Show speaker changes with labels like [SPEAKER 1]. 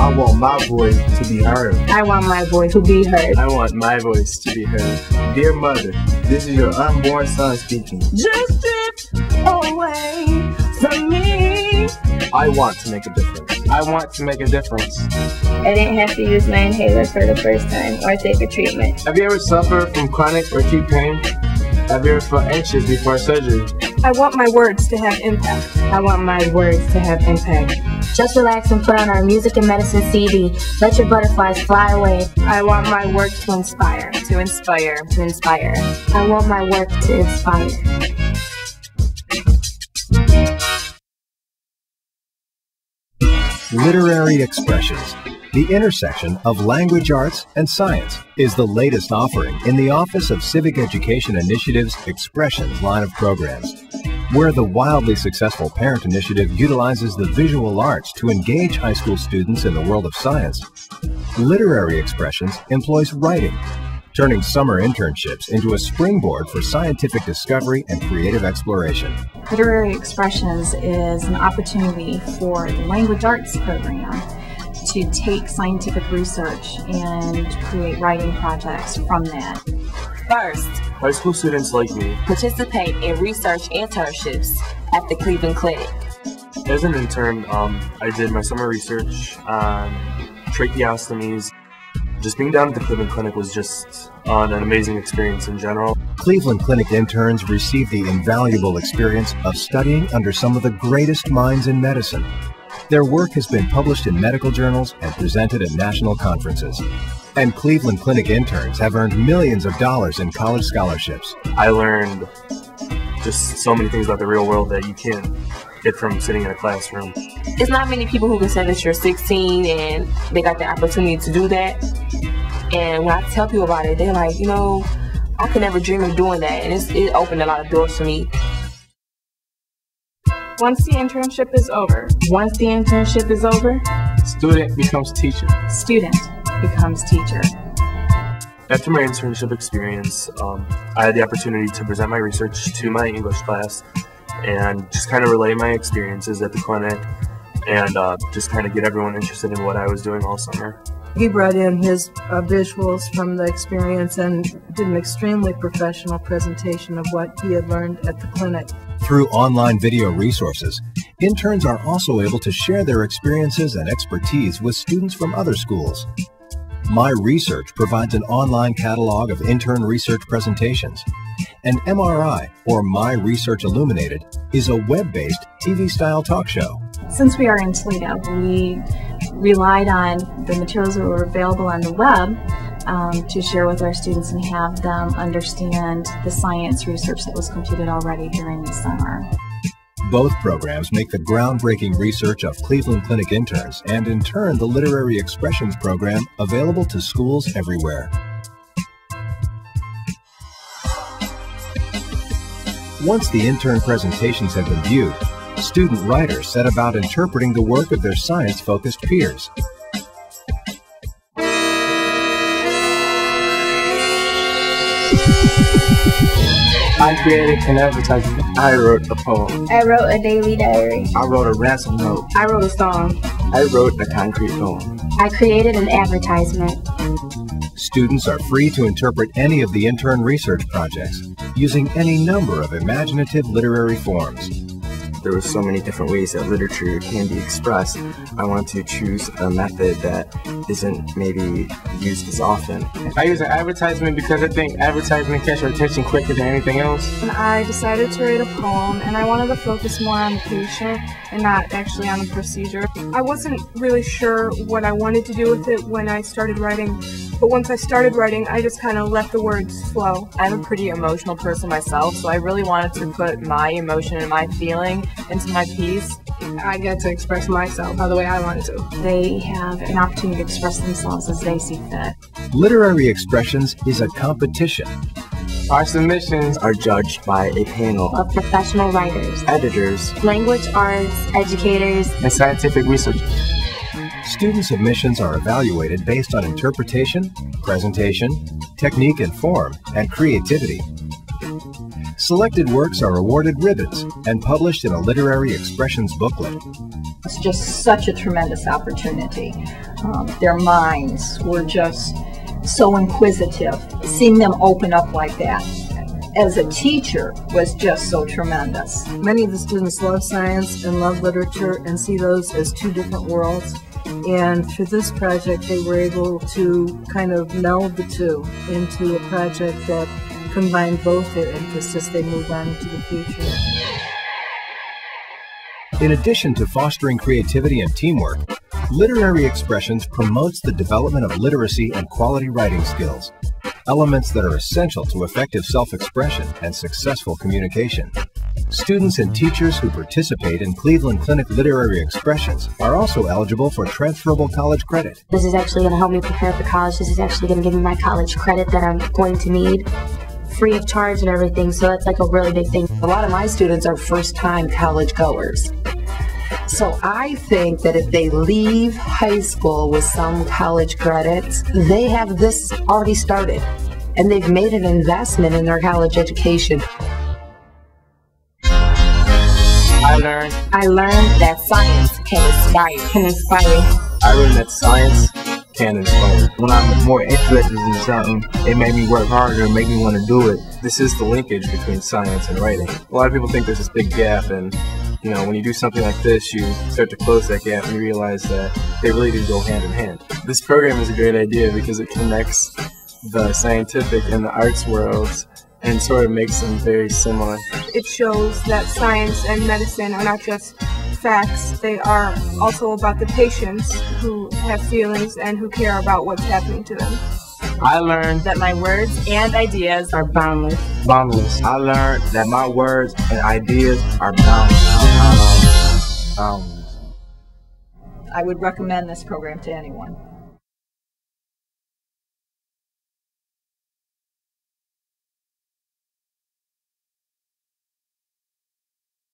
[SPEAKER 1] I want my voice to be heard.
[SPEAKER 2] I want my voice to be heard.
[SPEAKER 1] I want my voice to be heard. Dear mother, this is your unborn son speaking.
[SPEAKER 2] Just drift away from me.
[SPEAKER 1] I want to make a difference. I want to make a difference.
[SPEAKER 3] I didn't have to use my inhaler for the first time or take a treatment.
[SPEAKER 1] Have you ever suffered from chronic or acute pain? Have you ever felt anxious before surgery?
[SPEAKER 2] I want my words to have impact. I want my words to have impact.
[SPEAKER 4] Just relax and put on our Music and Medicine CD. Let your butterflies fly away.
[SPEAKER 2] I want my work to inspire.
[SPEAKER 3] To inspire. To inspire.
[SPEAKER 4] I want my work to inspire.
[SPEAKER 5] Literary Expressions, the intersection of language arts and science, is the latest offering in the Office of Civic Education Initiative's Expressions line of programs, where the wildly successful Parent Initiative utilizes the visual arts to engage high school students in the world of science. Literary Expressions employs writing, turning summer internships into a springboard for scientific discovery and creative exploration.
[SPEAKER 6] Literary Expressions is an opportunity for the language arts program to take scientific research and create writing projects from that.
[SPEAKER 3] First,
[SPEAKER 1] high school students like me
[SPEAKER 3] participate in research internships at the Cleveland Clinic.
[SPEAKER 1] As an intern, I did my summer research on tracheostomies. Just being down at the Cleveland Clinic was just an amazing experience in general.
[SPEAKER 5] Cleveland Clinic interns receive the invaluable experience of studying under some of the greatest minds in medicine. Their work has been published in medical journals and presented at national conferences. And Cleveland Clinic interns have earned millions of dollars in college scholarships.
[SPEAKER 1] I learned just so many things about the real world that you can't get from sitting in a classroom.
[SPEAKER 3] It's not many people who can say that you're 16 and they got the opportunity to do that. And when I tell people about it, they're like, you know, I could never dream of doing that. And it opened a lot of doors for me.
[SPEAKER 2] Once the internship is over.
[SPEAKER 3] Once the internship is over,
[SPEAKER 1] student becomes teacher.
[SPEAKER 6] Student becomes teacher.
[SPEAKER 1] After my internship experience, I had the opportunity to present my research to my English class and just kind of relay my experiences at the clinic and just kind of get everyone interested in what I was doing all summer.
[SPEAKER 7] He brought in his visuals from the experience and did an extremely professional presentation of what he had learned at the clinic.
[SPEAKER 5] Through online video resources, interns are also able to share their experiences and expertise with students from other schools. My Research provides an online catalog of intern research presentations. And MRI, or My Research Illuminated, is a web-based TV-style talk show.
[SPEAKER 6] Since we are in Toledo, we relied on the materials that were available on the web to share with our students and have them understand the science research that was completed already during the summer.
[SPEAKER 5] Both programs make the groundbreaking research of Cleveland Clinic interns and, in turn, the Literary Expressions program available to schools everywhere. Once the intern presentations have been viewed, student writers set about interpreting the work of their science-focused peers.
[SPEAKER 1] I created an advertisement. I wrote a poem.
[SPEAKER 3] I wrote a daily diary.
[SPEAKER 1] I wrote a ransom note.
[SPEAKER 2] I wrote a song.
[SPEAKER 1] I wrote a concrete poem.
[SPEAKER 4] I created an advertisement.
[SPEAKER 5] Students are free to interpret any of the intern research projects using any number of imaginative literary forms.
[SPEAKER 8] There were so many different ways that literature can be expressed. I wanted to choose a method that isn't maybe used as often.
[SPEAKER 1] I use an advertisement because I think advertisement catches your attention quicker than anything else.
[SPEAKER 2] And I decided to write a poem, and I wanted to focus more on the patient and not actually on the procedure. I wasn't really sure what I wanted to do with it when I started writing, but once I started writing, I just kind of let the words flow.
[SPEAKER 3] I'm a pretty emotional person myself, so I really wanted to put my emotion and my feeling into my piece.
[SPEAKER 2] I get to express myself the way I wanted to.
[SPEAKER 6] They have an opportunity to express themselves as they see fit.
[SPEAKER 5] Literary Expressions is a competition.
[SPEAKER 1] Our submissions
[SPEAKER 8] are judged by a panel
[SPEAKER 4] of professional writers,
[SPEAKER 8] editors,
[SPEAKER 4] language arts, educators,
[SPEAKER 1] and scientific researchers.
[SPEAKER 5] Student submissions are evaluated based on interpretation, presentation, technique and form, and creativity. Selected works are awarded ribbons and published in a Literary Expressions booklet.
[SPEAKER 9] It's just such a tremendous opportunity. Their minds were just so inquisitive. Seeing them open up like that as a teacher was just so tremendous.
[SPEAKER 7] Many of the students love science and love literature and see those as two different worlds. And through this project, they were able to kind of meld the two into a project that combined both their interests as they move on into the future.
[SPEAKER 5] In addition to fostering creativity and teamwork, Literary Expressions promotes the development of literacy and quality writing skills, elements that are essential to effective self-expression and successful communication. Students and teachers who participate in Cleveland Clinic Literary Expressions are also eligible for transferable college credit.
[SPEAKER 4] This is actually going to help me prepare for college. This is actually going to give me my college credit that I'm going to need, free of charge and everything, so that's like a really big thing.
[SPEAKER 10] A lot of my students are first-time college goers. So I think that if they leave high school with some college credits, they have this already started, and they've made an investment in their college education.
[SPEAKER 3] I learned that science can inspire.
[SPEAKER 8] I learned that science can inspire. When I'm more interested in something, it made me work harder and make me want to do it. This is the linkage between science and writing. A lot of people think there's this big gap, and you know, when you do something like this, you start to close that gap and you realize that they really do go hand in hand. This program is a great idea because it connects the scientific and the arts worlds and sort of makes them very similar.
[SPEAKER 2] It shows that science and medicine are not just facts, they are also about the patients who have feelings and who care about what's happening to them.
[SPEAKER 3] I learned that my words and ideas are boundless.
[SPEAKER 8] I learned that my words and ideas are boundless.
[SPEAKER 9] I would recommend this program to anyone.